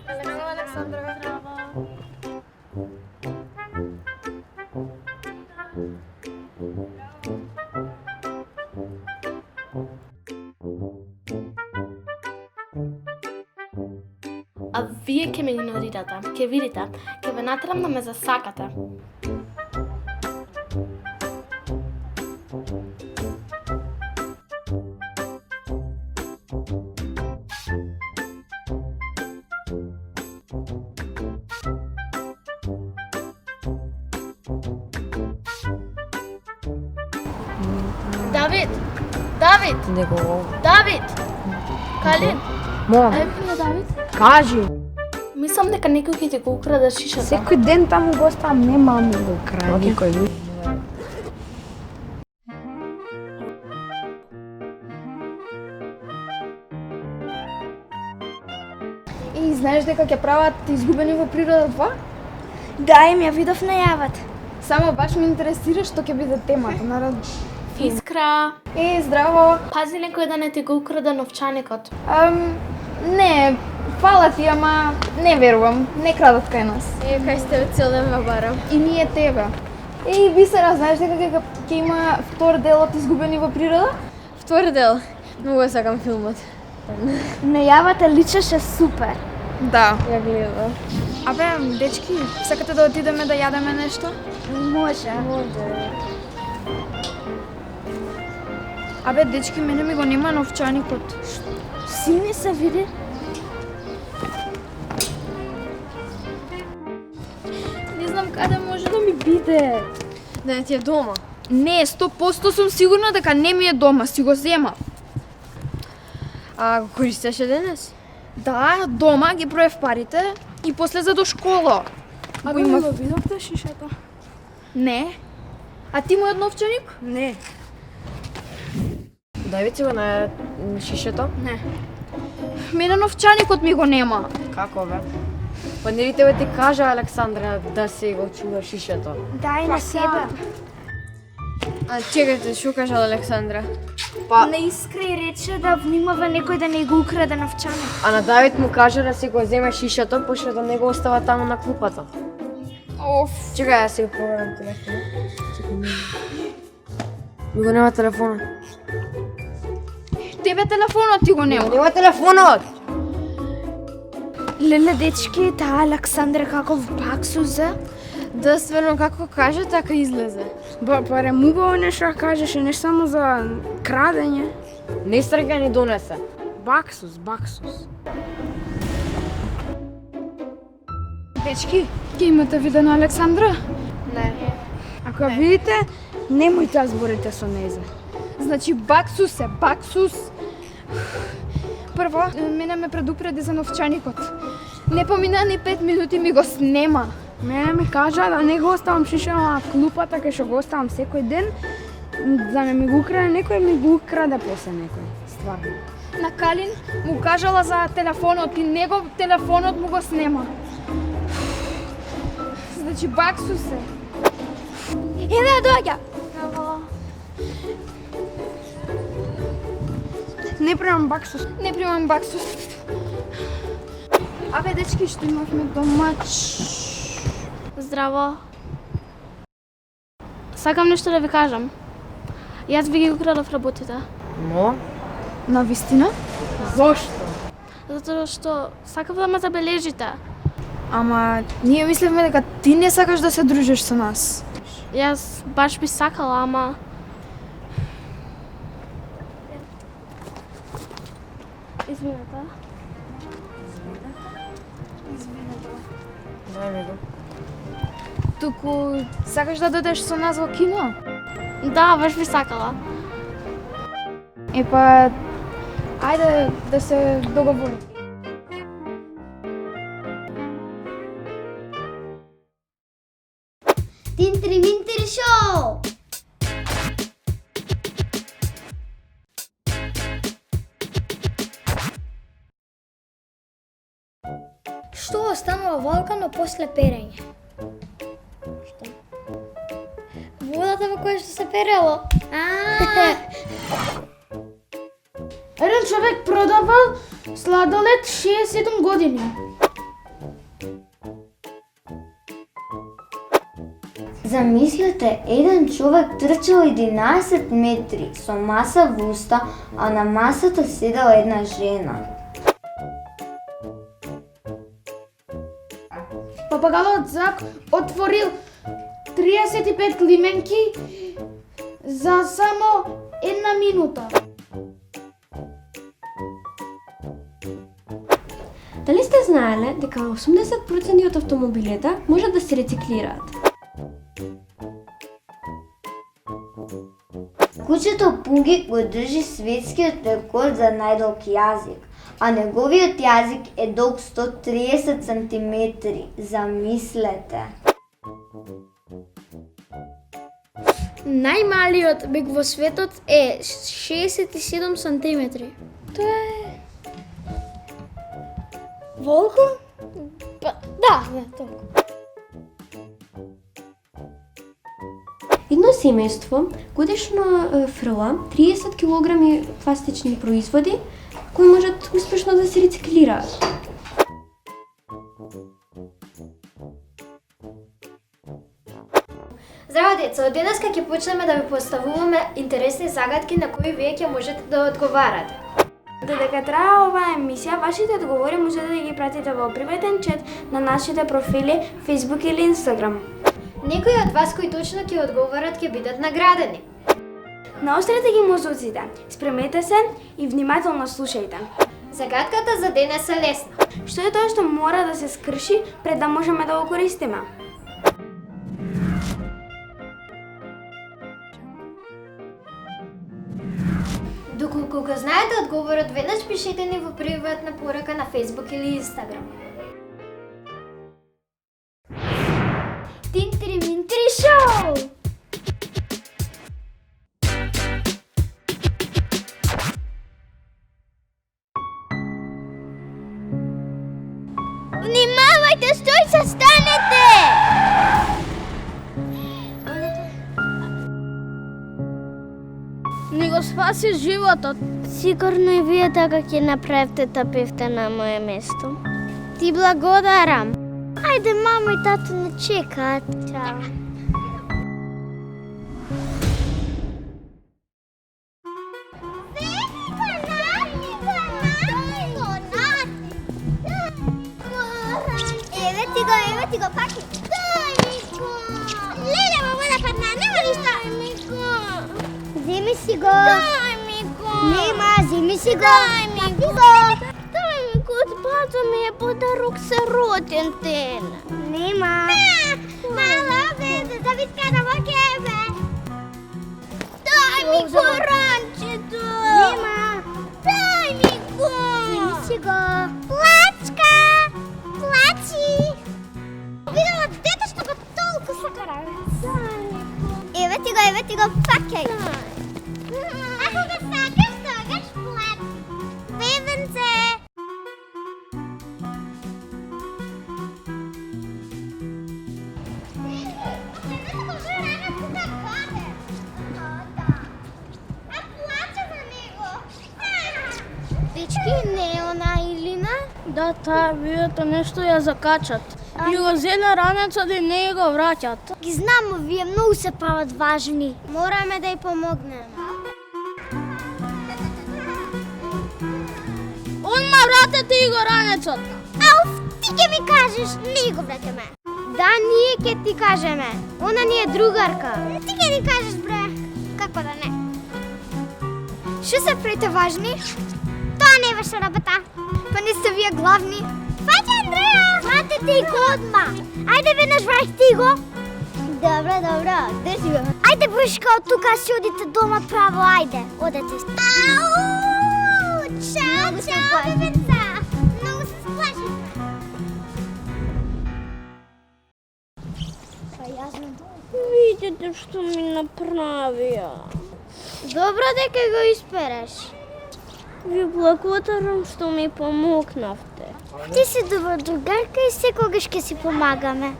Здраво, Александра. А вие ќе ме игнорирате, ќе видите, ќе ве натерам да ме засакате. Давид! Давид! Него. Давид! Калин! Мом, Еве Давид. кажи. Мислам дека некој ќе ти го украде шишата. Секој ден таму го оставам, нема ми го крај. Никој не. И знаеш дека ќе прават изгубени во природа 2? Да, им ја видов најавата. Само баш ме интересира што ќе биде темата на Искра! здраво. Пази некој да не ти го украде новчаникот. Не, фала ти, ама не верувам. Не крадат кај нас. Кај сте цел ден ме барам. И ние тебе. Бисера, знаеш дека ќе има втор дел од изгубени во природа? Втори дел. Многу ја сакам филмот. Најавата личеше супер. Да. Ја гледам. Абе, дечки, сакате да отидеме да јадеме нешто? Може. Абе, дечки, мене ми го нема новчаникот. Сини се види. Не знам каде може да ми биде. Да не ти е дома. Не, 100% сум сигурна дека не ми е дома, си го зема. А го користеше денес? Да, дома ги броев парите и после за до школа. А Го имав- го видовте шишата? Не. А ти мојот новчаник? Не. Давид си го на шишето? Не. Мене новчаникот ми го нема. Како бе? Па нели тебе ти кажа Александра да си го чува шишето? Дај на себе. А чекайте, што кажа Александра? Не Искра и рече да внимава некој да не го украде новчаник. А на Давид му кажа да си го земе шишето, пошто да не го остава таму на клупата. Оф. Чекај, ја си го проверам телефонот. Ми го нема телефонот. Тебе телефонот ти го нема. Нема телефонот! Леле, дечки, таа Александра каков баксузе. Да, стварно, како каже, така излезе. Барем убаво нешто кажеше, не само за крадење. Не стрга ни донесе. Баксус. Дечки, ќе имате видено Александра? Не. Ако ја видите, немојте да зборите со нејзе. Значи баксус е баксус. Прво, мене ме предупреди за новчаникот. Не помина ни 5 минути ми го снема. Мене ми кажа да не го оставам шиша на клупата, кај што го оставам секој ден, да не ми го украде некој, ми го украде после некој. Стварно. На Калин му кажала за телефонот и негов телефонот му го снема. Значи баксус е. Еве доаѓа. Не примам баксус. Не примам баксус. Абе, дечки, што имавме дома? Здраво. Сакам нешто да ви кажам. Јас ви ги украдов работите. Но? На вистина? Зошто? Затоа што сакав да ме забележите. Ама ние мислевме дека ти не сакаш да се дружиш со нас. Јас баш би сакала, ама Измината. Дай ми го. Туку сакаш да додеш со нас во кино? Да, баш би сакала. Епа, ајде да се договорим. Тинтри Минтри шоу! Што останува волкано после перење? Што? Водата во која што се перело. Еден човек продавал сладолед 67 години. Замислете, еден човек трчал 11 метри со маса во уста, а на масата седела една жена. Папагалот Зак отворил 35 лименки за само една минута. Дали сте знаеле дека 80% од автомобилите можат да се рециклираат? Кучето Пуги го држи светскиот рекорд за најдолг јазик, а неговиот јазик е долг 130 сантиметри. Замислете. Најмалиот бик во светот е 67 сантиметри. Тоа е... Волко? Па, да, толку. Едно семејство годишно фрла 30 кг пластични производи кои можат успешно да се рециклираат. Здраво деца, од денеска ќе почнеме да ви поставуваме интересни загадки на кои вие ќе можете да одговарате. Додека трае оваа емисија, вашите одговори можете да ги пратите во приватен чат на нашите профили Facebook или Instagram. Некои од вас кои точно ќе одговарат ќе бидат наградени. Наострете ги мозоците, спремете се и внимателно слушајте. Загадката за денес е лесна. Што е тоа што мора да се скрши пред да можеме да го користиме? Доколку го знаете одговорот, веднаш пишете ни во приватна порака на Facebook или Instagram. Тинтри Минтри шоу! Внимавајте, што се станете! Ни го спаси животот. Сигурно и вие така ќе направите да певте на моје место. Ти благодарам. Ајде, мамо и тато не чекаат. Чао. Еве ти го паки. Дај ми го. Леле, мамо да падна, нема ништо. Дај ми го. Земи си го. Дај ми го. Нема, земи си го. Дај ми го. Дај ми го, од баба ми е подарок за роден ден. Нема. Мала бебе, да ви скана во кебе. Дај ми го ранчето. Нема. Дај ми го. Земи си го. Плачка. Плачи. Видела дете што го толку сакара. Дај ми го. Еве ти го, пакај. Ако го сакаш, тогаш плач. Бебенце. Дечки, не е она Илина? Да, таа вието нешто ја закачат. И го зеле ранецот и не го враќат. Ги знам, вие многу се прават важни. Мораме да ја помогнеме. Одма вратете и го ранецот. Ауф, ти ќе ми кажеш, не го враќаме. Да, ние ќе ти кажеме. Она ни е другарка. Ти ќе ни кажеш, бре. Како да не? Што се правите важни? Тоа не е ваша работа. Па не сте вие главни. Фаќа, Андреја! Фате ти го одма. Ајде веднаш враќ ти го. Добро, добро, држи го. Ајде, Бушка, од тука си одите дома право, ајде. Одете. Ау! Чао, чао, бебеца. Многу се сплашите. Па јас не... Видите што ми направија. Добро дека го испереш. Ви благодарам што ми помогнавте. Ти си добра другарка и секогаш ќе си помагаме.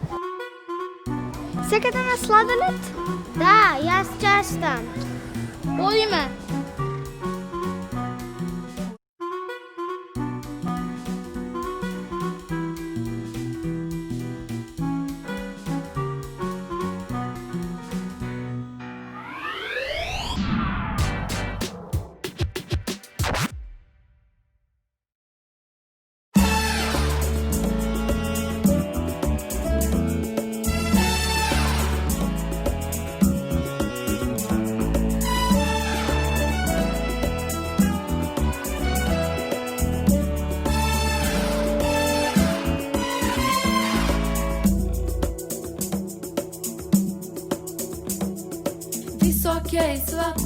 Секате на сладолед? Да, јас честам. Одиме. Visok je i slab,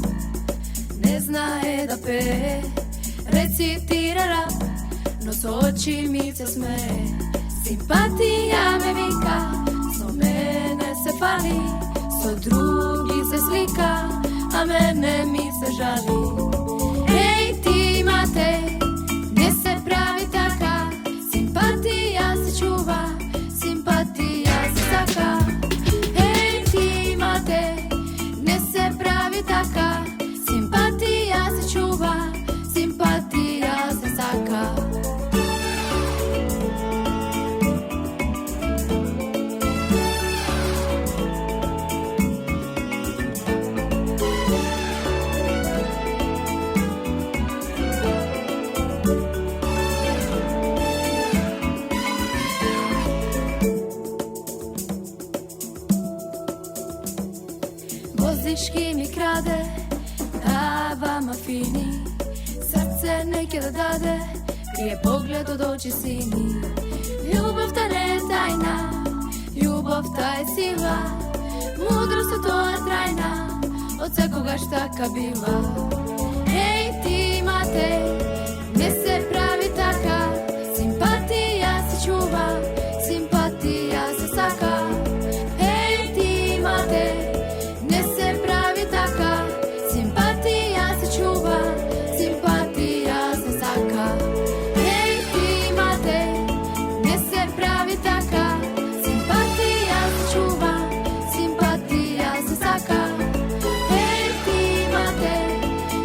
ne zna je da peje, recitira rap, no s oči mi se smeje. Simpatija me vika, so mene se pali, so drugi se slika, a mene mi se žali. Ej ti Matej, gdje se pravi taka, simpatija se čuva, simpatija se saka. Ej ti Matej, gdje se pravi taka, simpatija se čuva, simpatija se saka. Voziški mi krade, da vama fini, srce neke da dade, krije pogled od oči sini. Ljubav ta ne je tajna, ljubav ta je sila, mudrost to je trajna, od svakoga štaka biva. Ej ti Matej, gdje se pravi taka, simpatija se čuva, simpatija se saka. Ej ti Matej, gdje se pravi taka, simpatija se čuva, simpatija se saka. Ej ti Matej, gdje se pravi taka, simpatija se čuva, simpatija se saka. Ej ti Matej,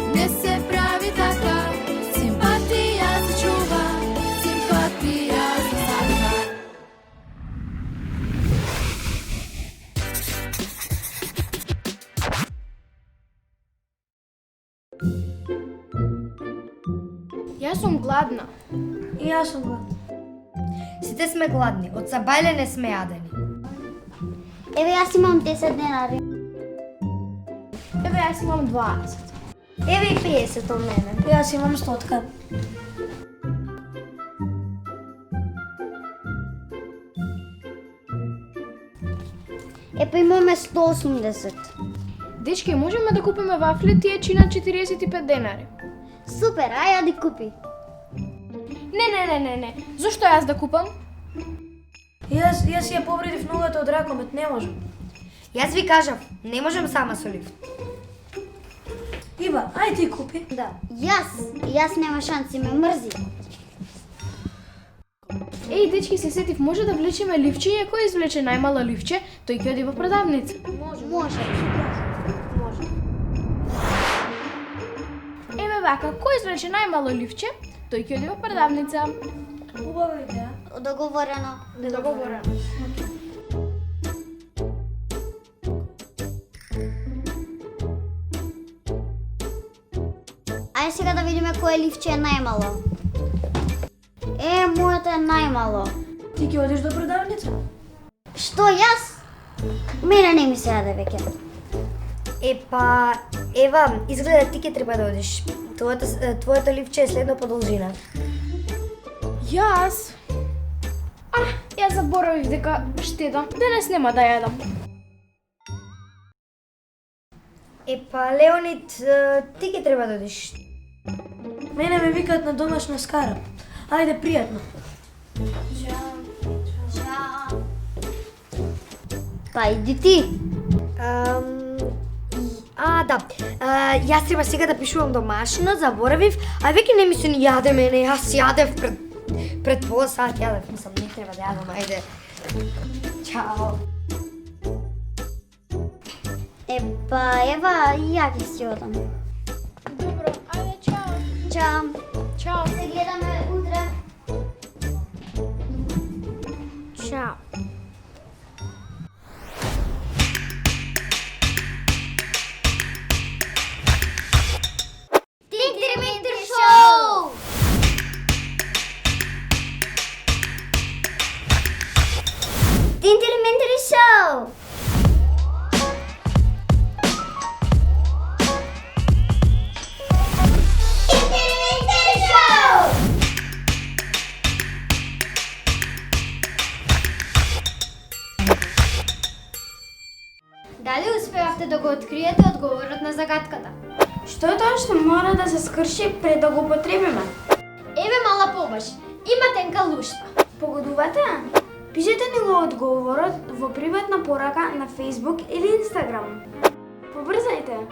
gdje se pravi taka, simpatija se čuva, simpatija se saka. Јас сум гладна. И јас сум гладна. Сите сме гладни, од сабајле не сме јадени. Еве, јас имам 10 денари. Еве, јас имам 20. Еве и 50 од мене. Јас имам 100. Епа имаме 180. Дечки, можеме да купиме вафли, тие чи на 45 денари. Супер, ај оди купи. Не. Зошто јас да купам? Јас ја повредив ногата од ракомет, не можам. Јас ви кажав, не можам сама со лифт. Ива, ај ти купи. Да. Јас нема шанси, ме мрзи. Еј, дечки, се сетив, може да влечеме ливче и ако извлече најмало ливче, тој ќе оди во продавница. Може. Еве вака, кој извлече најмало ливче, тој ќе оди во продавница. Убава идеја. Договорено. Договорено. Ајде сега да видиме кое ливче е најмало. Моето е најмало. Ти ќе одиш до продавница? Што, јас? Мене не ми се јаде веќе. Епа, Ева, изгледа ти ќе треба да одиш. Твоето ливче е следно по должина. Јас? Јас заборавив дека ще едам. Денес нема да јадам. Епа, Леонид, ти ќе треба да одиш. Мене ме викаат на домашна скара. Ајде, пријатно. Па иди ти. Да. Јас треба сега да пишувам домашно, заборавив, а веќе не ми се ни јаде мене, јас јадев пред пола сат јадев, мислам, не треба да јадам, ајде. Чао. Епа, Ева, ја ќе си одам. Добро, ајде, чао. Чао. Чао. Се гледаме утре. Чао. Тинтер-минтер шоу! Тинтер-минтер шоу! Дали успевавте да го откриете одговорот на загадката? Што е тоа што мора да се скрши пред да го употребиме? Еве мала помош. Има тенка лушта. Погодувате? Пишете ни го одговорот во приватна порака на Facebook или Instagram. Побрзајте!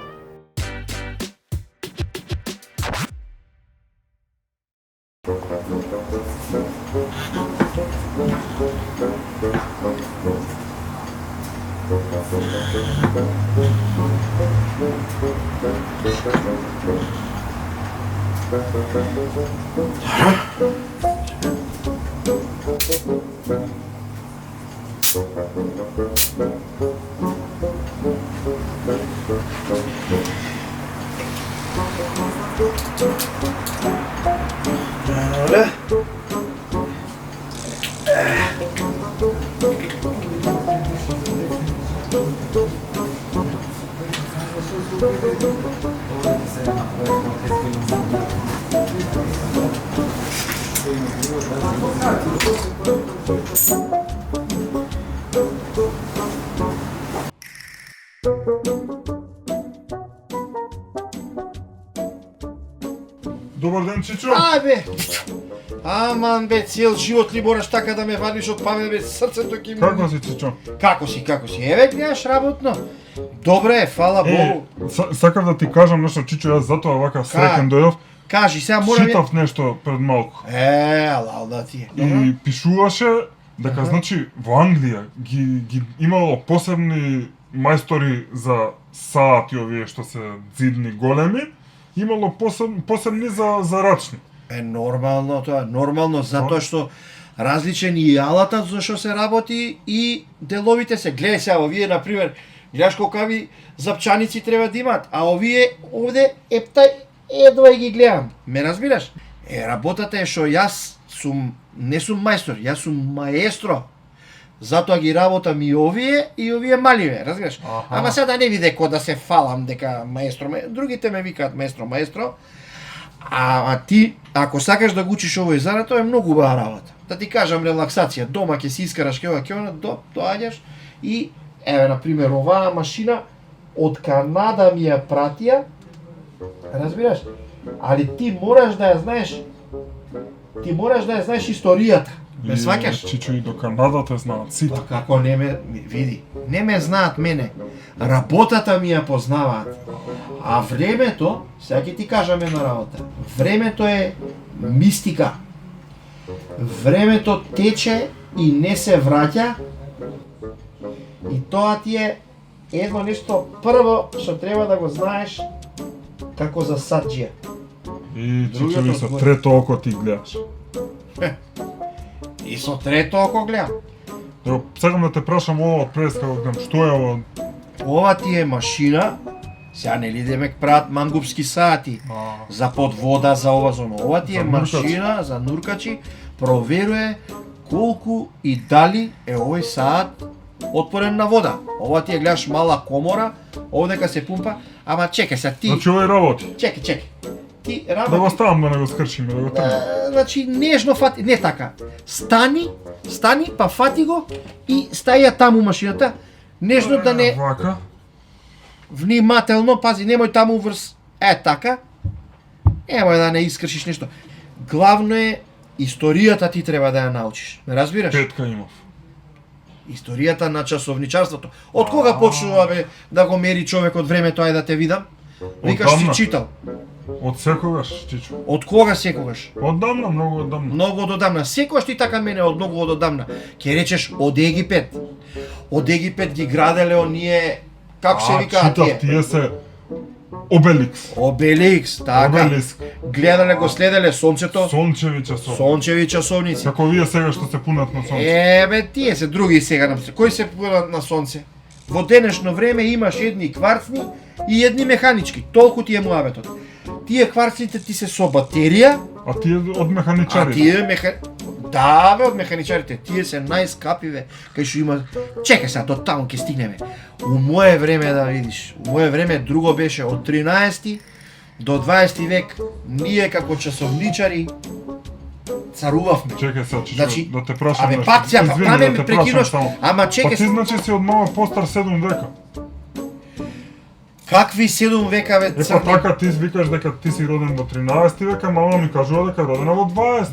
Добар ден, Чичо. Бе! Аман бе, цел живот ли мораш така да ме вадиш од памет, бе, срцето ки ми... Како си, Чичо? Како си? Еве гледаш работно. Добре е, фала Богу. Сакав да ти кажам нешто, Чичо, јас затоа вака среќен дојдов. Кажи, сега мора... Читав нешто пред малку. Лал да ти е. И пишуваше дека, значи, во Англија ги имало посебни мајстори за саати овие што се дзидни големи, имало посебни за рачни. Нормално тоа, нормално, затоа што различен и алатот за што се работи и деловите се. Гледај сега, овие, например, гледаш колкави запчаници треба да имат, а овие овде, едва ги гледам. Ме разбираш? Работата е што јас не сум мајстор, јас сум маестро. Затоа ги работам и овие маливе, разбираш? Ама сега да не виде ко да се фалам дека маестро, другите ме викаат маестро. А ти, ако сакаш да го учиш овој занато, е многу убава работа. Да ти кажам, релаксација, дома ќе си искараш ке ова, доаѓаш и, еве, например, оваа машина од Канада ми ја пратија, разбираш? Али ти мораш да ја знаеш, историјата. Ме сваќаш? Чичо, и до Канада те знаат сите. Како не ме, види, не ме знаат мене, работата ми ја познаваат. А времето, сега ќе ти кажам една работа, времето е мистика. Времето тече и не се враќа, и тоа ти е едно нешто прво што треба да го знаеш како за саджија. И Чичо, и со трето око ти гледаш. И со трето око гледам. Ево, сакам да те прашам ова од преска, што е ова? Ова ти е машина, сега нели демек прават мангупски сати, за подвода, за ова, за оно. Ова ти е машина за нуркачи, проверува колку и дали е овој саат отворен на вода. Ова ти е гледаш мала комора, овдека се пумпа, ама чекай се ти. Значи овој работи. Чекай. Ти Да работи. го ставам да не го скршиме, да го тргнем. Значи нежно фати, не така. Стани, па фати го и стаи ја таму машината. Нежно да не Вака. внимателно, пази, немој таму врз така. Немој да не искршиш нешто. Главно е историјата ти треба да ја научиш. Ме разбираш? Петка имав. Историјата на часовничарството. Од кога почнува бе да го мери човекот времето, ајде да те видам? Викаш си Одамна. читал. Од секогаш, Чичо. Од кога секогаш? Одамна, многу одамна. Многу одамна. Секогаш ти така мене од многу одамна. Ке речеш од Египет. Од Египет ги граделе оние, како се викаат читав, тие? тие се Обеликс. Обеликс, така. Обелиск. Гледале го, следеле сонцето. Сончеви часовници. Сончеви часовници. Како вие сега што се пунат на сонце. Бе, тие се други сега нам се. Кои се пунат на сонце? Во денешно време имаш едни кварцни и едни механички. Толку ти е муабетот. Тие кварцните ти се со батерија, А тие од механичарите. Да, бе, од механичарите. Тие се најскапиве, кај што има... Чекај сега, до таму ќе стигнеме. У мое време, да видиш, у мое време друго беше од 13 до 20 век, ние како часовничари царувавме. Чекај сега, Чичо, Значи, да те прашам абе, нешто. пак сега, Извини, паме да ми те прекинуваш, прашам само. ама Па чекај ти се. значи си од мама постар 7 века. Какви 7 века, бе, Епа црни? така ти викаш дека ти си роден во 13 века, мама ми кажува дека е родена во 20.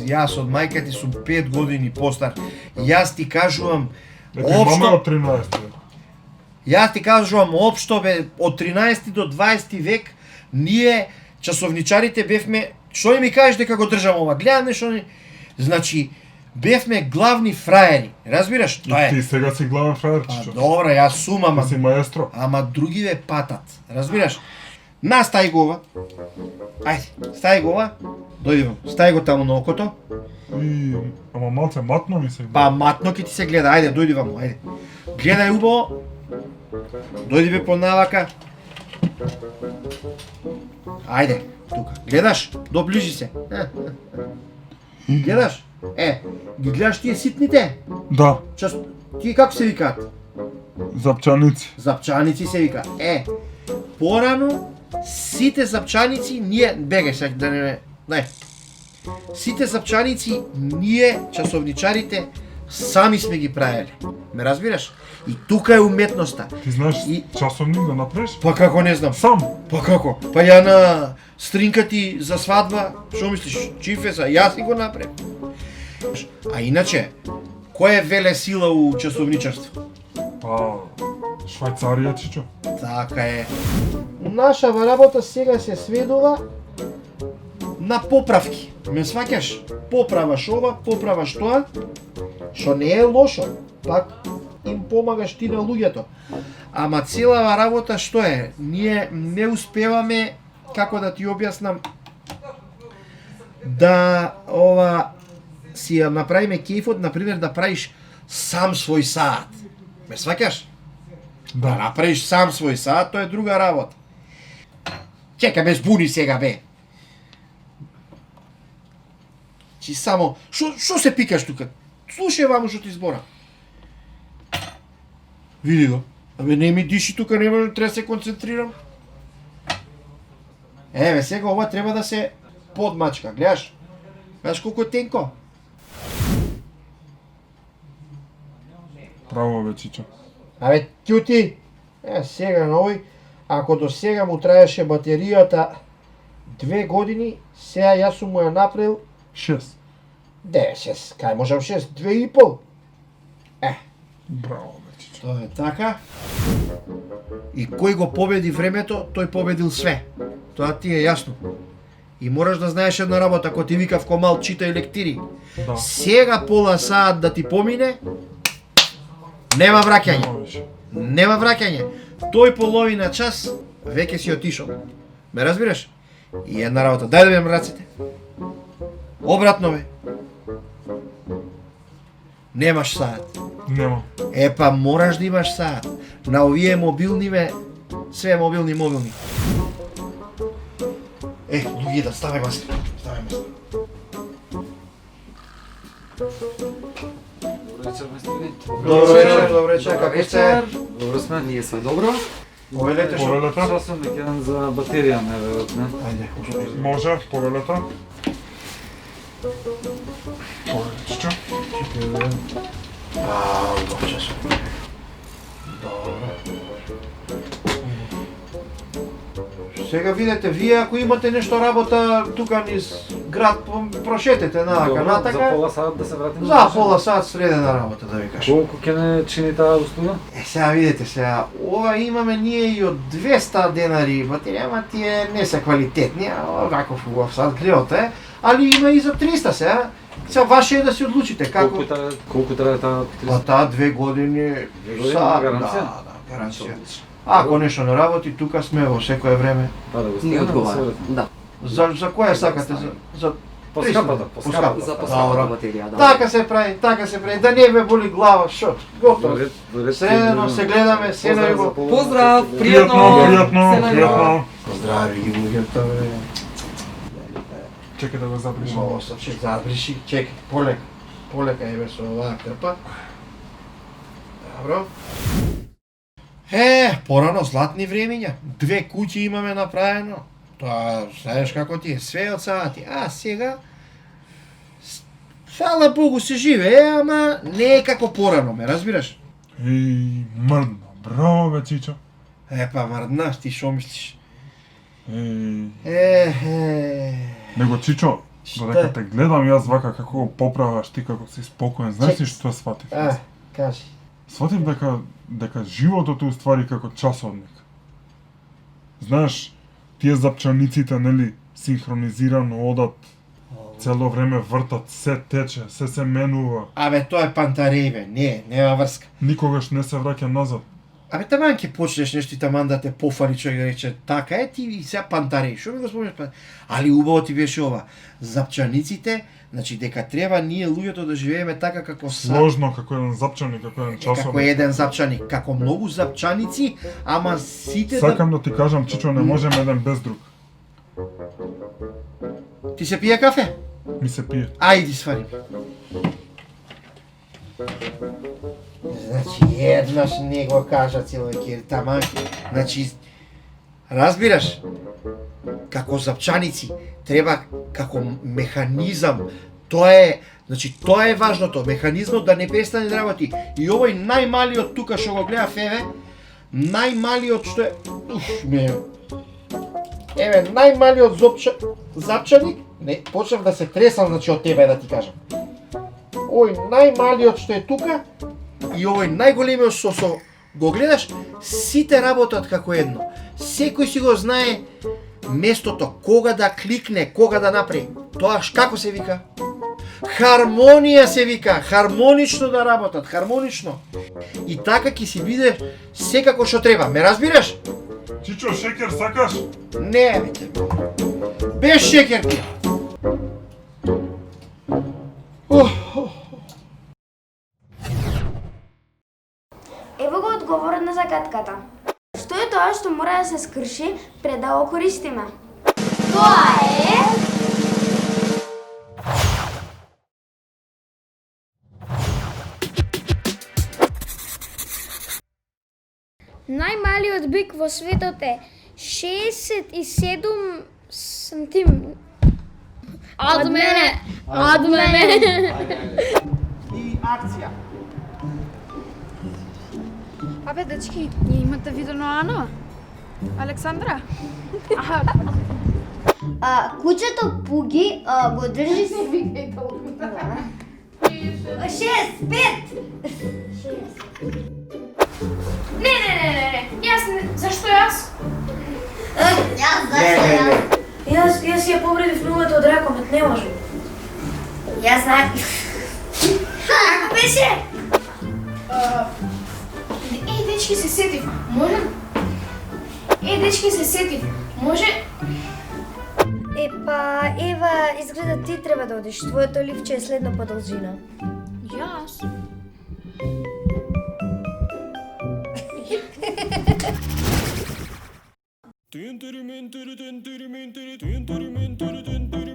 Јас од мајка ти сум 5 години постар. Јас ти кажувам, Дека и мама е општо, од 13 века. јас ти кажувам општо, бе, од 13 до 20 век, ние, часовничарите, бевме, што ми кажеш дека го држам ова? Гледам нешто, значи, бевме главни фраери, разбираш? Тоа И ти е. сега си главен фраер, Па, Чичо. добро, јас сум, ама, Ти си маестро. ама другиве патат, разбираш? На, стај го ова. Ајде, стај го ова. Дојди вам, стај го таму на окото. И ама малце матно ми се. Па матно ќе ти се гледа, ајде, дојди ваму, ајде. Гледај убаво. Дојди бе понавака. Ајде, тука. Гледаш? Доближи се. Гледаш? Ги гледаш тие ситните? Да, Тие како се викаат? запчаници. Запчаници се вика. Порано сите запчаници ние бегај сега да не. Сите запчаници ние часовничарите сами сме ги правеле. Ме разбираш? И тука е уметноста. Ти знаеш И- часовник да направиш? Па како не знам. Сам. Па како? Па ја на стринка ти за свадба, што мислиш, чифеса, јас си го направив. А иначе, кој е веле сила у часовничарство? Па, Швајцарија, Чичо. Така е. Нашава работа сега се сведува на поправки. Ме сваќаш? Поправаш ова, поправаш тоа, што не е лошо. Пак им помагаш ти на луѓето. Ама целава работа што е? Ние не успеваме, како да ти објаснам, да си ја направиме кејфот, например, да правиш сам свој саат. Ме сваќаш? Да направиш сам свој саат, тоа е друга работа. Чекај, ме збуни сега, бе. Чи само, што се пикаш тука? Слушај ваму што ти збора. Види го. Абе, не ми диши тука, не може, треба да се концентрирам. Еве, сега ова треба да се подмачка, гледаш? Гледаш колку е тенко? Право бе, Чичо. Абе, ќути. Сега на овој, ако до сега му траеше батеријата 2 години, сега јас сум му ја направил 6. 6, кај можам 6, 2,5. Браво бе, Чичо. Тоа е така. И кој го победи времето, тој победил све. Тоа ти е јасно. И мораш да знаеш една работа, ако ти викав комал читај лектири. Да. Сега пола саат да ти помине, нема враќање. Нема враќање. Тој половина час веќе си отишол. Ме разбираш? И една работа, дај да бем раците. Обратно бе. Немаш саат. Нема. Епа мораш да имаш саат. На овие мобилни бе, све мобилни. Луѓе, да ставе маска. Добро вечер, како сте? Добро сме, ние сме добро. Повелете што? Повелете. Сосем веќе за батерија, неверојатно. Ајде, Може, повелете. Повелече. Добре се. Добро. Сега видете, вие ако имате нешто работа тука низ град, прошетете нака, натака. За пола сат да се вратиме. За пола сат средена работа, да ви кажам. Колку ќе не чини таа услуга? Сега видите, сега, ова имаме ние и од 200 денари батерија, ама тие не се квалитетни, ваков убав сад, гледате, али има и за 300 сега. Сега ваше е да се одлучите како. Колку трае таа? Па таа 2 години сад, гаранција? Да, гаранција. Ако нешто не работи, тука сме во секое време. Па да го Ни одговара. Да. За која сакате? За Поскапата, поскапата. За поскапата батерија, да. Така се прави, да не ме боли глава, шо? Готово. Седено се гледаме, се на го. Поздрав, Пријатно. Поздрави ги луѓето, бе. Чекај да го забришам. Мало се забриши, чекај, полека еве со оваа крпа. Добро. Порано златни времиња. 2 куќи имаме направено. Тоа, знаеш како ти е, све од сати. А сега, фала Богу се живее, ама не е како порано, ме разбираш? Еј, мрдна, браво бе, Чичо. Па мрдна, ти шо мислиш? Него, Чичо, додека те гледам јас вака како го поправаш ти, како си спокоен, знаеш ли што сватив? Кажи. Сватив дека животот е уствари како часовник. Знаеш, тие запчаниците, нели, синхронизирано одат, цело време вртат, се тече, се менува. Абе, тоа е пантарејве, нема врска. Никогаш не се враќа назад. Абе, таман ќе почнеш нешто и таман да те пофали човек да рече, така е ти и сега пантареј, шо ми го спомнеш? Али убаво ти беше ова, запчаниците, значи дека треба ние луѓето да живееме така како сложно, како еден запчаник, како еден часовник. Како еден запчаник, како многу запчаници, ама сите Сакам да ти кажам, Чичо, не можеме еден без друг. Ти се пие кафе? Ми се пие. Ајди, свари. Значи, еднаш не го кажа целојќи таман. Значи, разбираш, како запчаници, треба како механизам, тоа е важното, механизмот да не престане да работи. И овој најмалиот тука што го гледа Феве, најмалиот што е, еве, најмалиот запчаник, не, почнав да се тресам, значи од тебе да ти кажам. Овој најмалиот што е тука и овој најголемиот што го гледаш, сите работат како едно. Секој си го знае местото, кога да кликне, кога да направи. Тоа како се вика? Хармонија се вика, хармонично да работат, хармонично. И така ќе си биде секако што треба, ме разбираш? Чичо, шекер сакаш? Не, бете. Без шекер ти. Ево го одговорот на загадката. Што е тоа што мора да се скрши пред да го користиме? Тоа е... Најмалиот бик во светот е 67 сантим. Од мене. И акција. Абе, дечки, ние имате видено Ана? Александра? Кучето Пуги го држи се... 6, 5! Не. Зашто јас? Јас ја повредив ногата од ракомет, не можам. Јас знаем. Како беше? Дечки се сетив, може? Дечки се сетив, може? Ева, изгледа ти треба да одиш. Твоето ливче е следно по должина. Јас? Tenturi menturi tenturi menturi tenturi menturi tenturi